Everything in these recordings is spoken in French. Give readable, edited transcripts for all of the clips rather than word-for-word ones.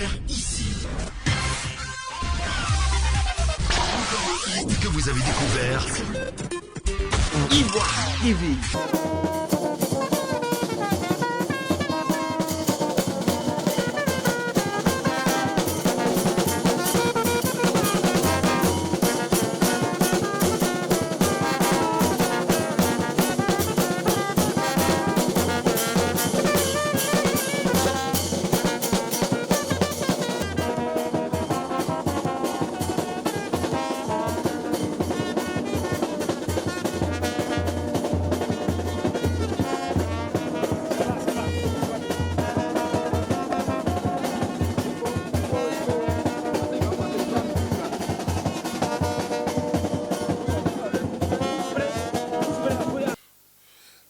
découvert ici. Que vous avez découvert Ivoire TV.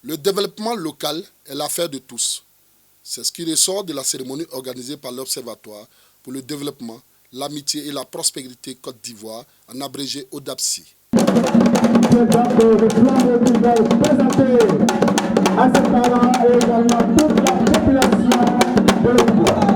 Le développement local est l'affaire de tous. C'est ce qui ressort de la cérémonie organisée par l'Observatoire pour le développement, l'amitié et la prospérité Côte d'Ivoire, en abrégé ODAPSI. Le plan de présenté à ses parents et également toute la population de l'Ivoire.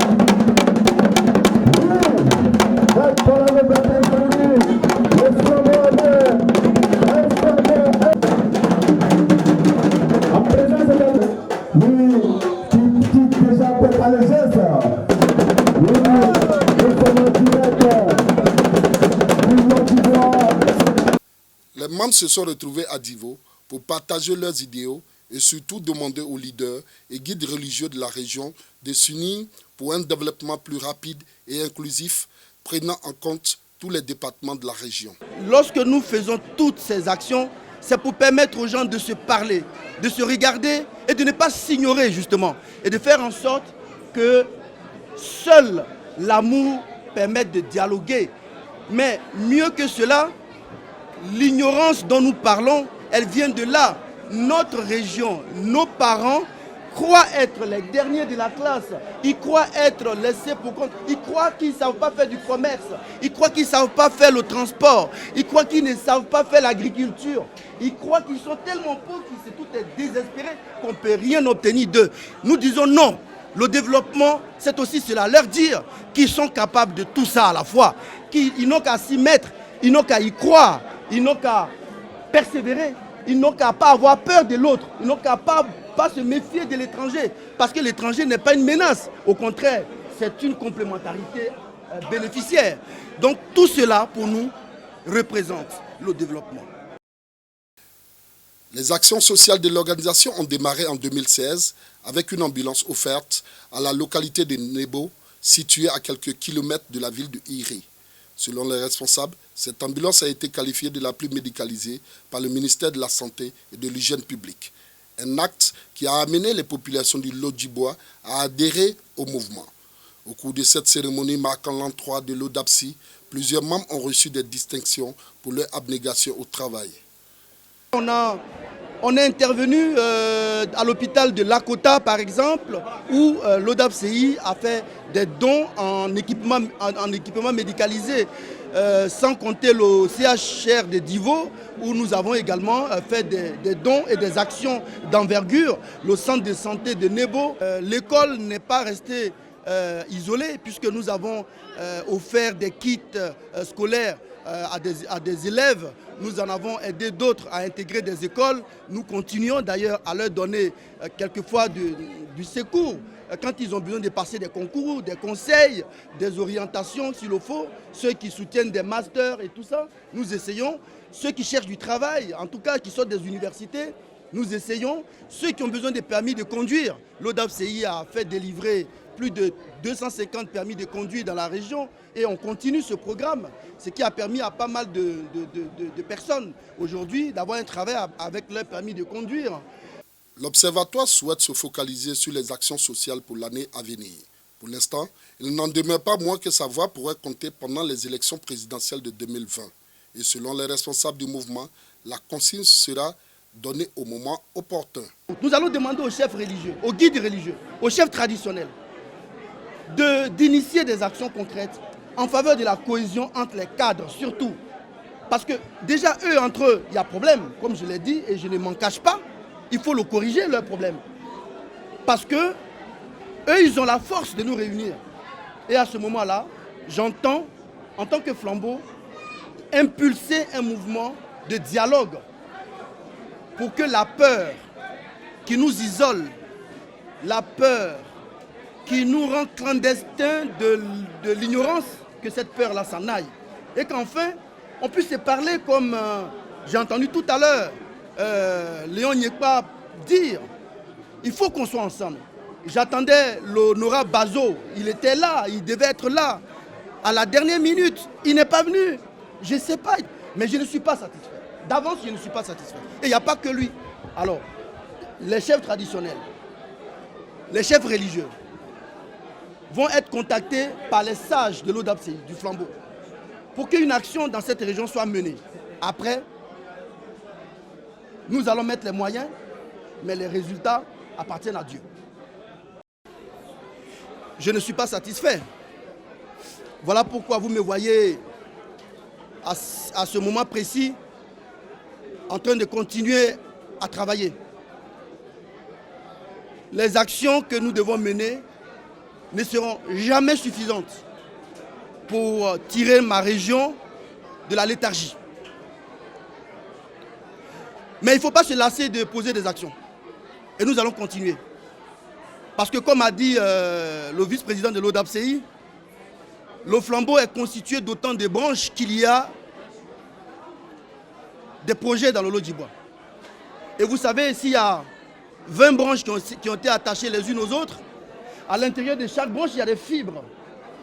Les membres se sont retrouvés à Divo pour partager leurs idéaux et surtout demander aux leaders et guides religieux de la région de s'unir pour un développement plus rapide et inclusif, prenant en compte tous les départements de la région. Lorsque nous faisons toutes ces actions, c'est pour permettre aux gens de se parler, de se regarder et de ne pas s'ignorer justement. Et de faire en sorte que seul l'amour permette de dialoguer. Mais mieux que cela, l'ignorance dont nous parlons, elle vient de là. Notre région, nos parents croient être les derniers de la classe. Ils croient être laissés pour compte. Ils croient qu'ils ne savent pas faire du commerce. Ils croient qu'ils ne savent pas faire le transport. Ils croient qu'ils ne savent pas faire l'agriculture. Ils croient qu'ils sont tellement pauvres qu'ils sont tous désespérés qu'on ne peut rien obtenir d'eux. Nous disons non. Le développement, c'est aussi cela. Leur dire qu'ils sont capables de tout ça à la fois. Qu'ils n'ont qu'à s'y mettre. Ils n'ont qu'à y croire. Ils n'ont qu'à persévérer. Ils n'ont qu'à pas avoir peur de l'autre. Ils n'ont qu'à pas se méfier de l'étranger. Parce que l'étranger n'est pas une menace. Au contraire, c'est une complémentarité bénéficiaire. Donc tout cela, pour nous, représente le développement. Les actions sociales de l'organisation ont démarré en 2016 avec une ambulance offerte à la localité de Nebo, située à quelques kilomètres de la ville de Iré. Selon les responsables, cette ambulance a été qualifiée de la plus médicalisée par le ministère de la Santé et de l'Hygiène publique. Un acte qui a amené les populations du Lodjibois à adhérer au mouvement. Au cours de cette cérémonie marquant l'an 3 de l'ODAPSI, plusieurs membres ont reçu des distinctions pour leur abnégation au travail. On est intervenu à l'hôpital de Lakota, par exemple, où l'ODAPSI a fait des dons en équipement médicalisé, sans compter le CHR de Divo, où nous avons également fait des dons et des actions d'envergure. Le centre de santé de Nebo, l'école n'est pas restée isolée, puisque nous avons offert des kits scolaires à des élèves. Nous en avons aidé d'autres à intégrer des écoles. Nous continuons d'ailleurs à leur donner quelquefois du secours quand ils ont besoin de passer des concours, des conseils, des orientations s'il le faut. Ceux qui soutiennent des masters et tout ça, nous essayons. Ceux qui cherchent du travail, en tout cas qui sortent des universités, nous essayons. Ceux qui ont besoin de permis de conduire, l'ODAPSI a fait délivrer plus de 250 permis de conduire dans la région et on continue ce programme, ce qui a permis à pas mal de personnes aujourd'hui d'avoir un travail avec leur permis de conduire. L'Observatoire souhaite se focaliser sur les actions sociales pour l'année à venir. Pour l'instant, il n'en demeure pas moins que sa voix pourrait compter pendant les élections présidentielles de 2020. Et selon les responsables du mouvement, la consigne sera donnée au moment opportun. Nous allons demander aux chefs religieux, aux guides religieux, aux chefs traditionnels d'initier des actions concrètes en faveur de la cohésion entre les cadres, surtout. Parce que déjà, eux, entre eux, il y a problème, comme je l'ai dit, et je ne m'en cache pas. Il faut le corriger, leur problème. Parce que eux, ils ont la force de nous réunir. Et à ce moment-là, j'entends, en tant que Flambeau, impulser un mouvement de dialogue pour que la peur qui nous isole, la peur qui nous rend clandestins de l'ignorance, que cette peur-là s'en aille. Et qu'enfin, on puisse se parler comme j'ai entendu tout à l'heure Léon Nyekpa dire, il faut qu'on soit ensemble. J'attendais l'honorable Bazo, il était là, il devait être là. À la dernière minute, il n'est pas venu. Je ne sais pas, mais je ne suis pas satisfait. D'avance, je ne suis pas satisfait. Et il n'y a pas que lui. Alors, les chefs traditionnels, les chefs religieux vont être contactés par les sages de l'ODAPCI, du Flambeau, pour qu'une action dans cette région soit menée. Après, nous allons mettre les moyens, mais les résultats appartiennent à Dieu. Je ne suis pas satisfait. Voilà pourquoi vous me voyez à ce moment précis en train de continuer à travailler. Les actions que nous devons mener ne seront jamais suffisantes pour tirer ma région de la léthargie. Mais il ne faut pas se lasser de poser des actions. Et nous allons continuer. Parce que comme a dit le vice-président de l'ODAPCI, le Flambeau est constitué d'autant de branches qu'il y a des projets dans le lot du bois. Et vous savez, s'il y a 20 branches qui ont été attachées les unes aux autres, à l'intérieur de chaque branche, il y a des fibres,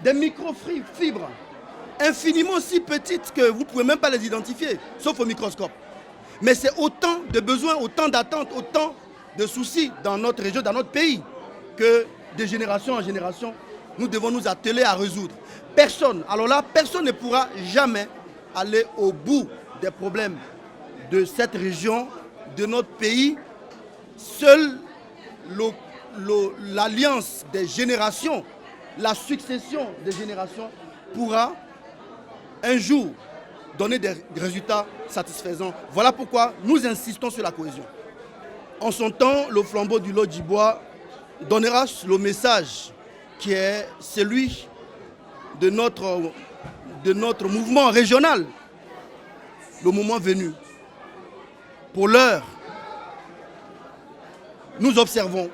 des micro-fibres, infiniment si petites que vous ne pouvez même pas les identifier, sauf au microscope. Mais c'est autant de besoins, autant d'attentes, autant de soucis dans notre région, dans notre pays, que de génération en génération, nous devons nous atteler à résoudre. Personne, alors là, personne ne pourra jamais aller au bout des problèmes de cette région, de notre pays. Seule l'alliance des générations, la succession des générations pourra un jour donner des résultats satisfaisants. Voilà pourquoi nous insistons sur la cohésion. En son temps, le Flambeau du lot du bois donnera le message qui est celui de notre mouvement régional, le moment venu. Pour l'heure, nous observons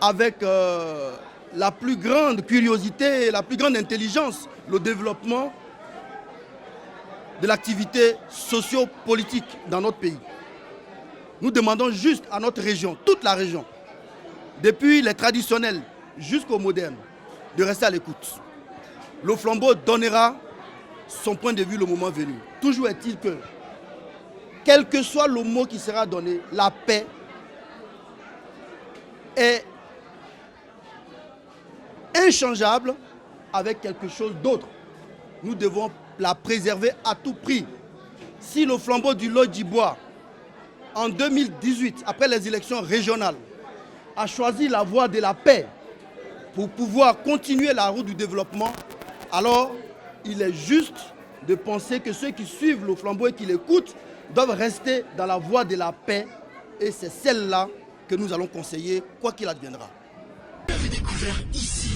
avec la plus grande curiosité et la plus grande intelligence le développement de l'activité socio-politique dans notre pays. Nous demandons juste à notre région, toute la région, depuis les traditionnels jusqu'aux modernes, de rester à l'écoute. Le Flambeau donnera son point de vue le moment venu. Toujours est-il que, quel que soit le mot qui sera donné, la paix est inchangeable avec quelque chose d'autre. Nous devons la préserver à tout prix. Si le Flambeau du lot du bois, en 2018, après les élections régionales, a choisi la voie de la paix pour pouvoir continuer la route du développement, alors il est juste de penser que ceux qui suivent le Flambeau et qui l'écoutent doivent rester dans la voie de la paix, et c'est celle-là que nous allons conseiller, quoi qu'il adviendra. Vous avez découvert ici.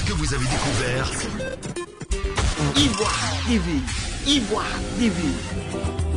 Que vous avez découvert Ivoire TV. Ivoire TV.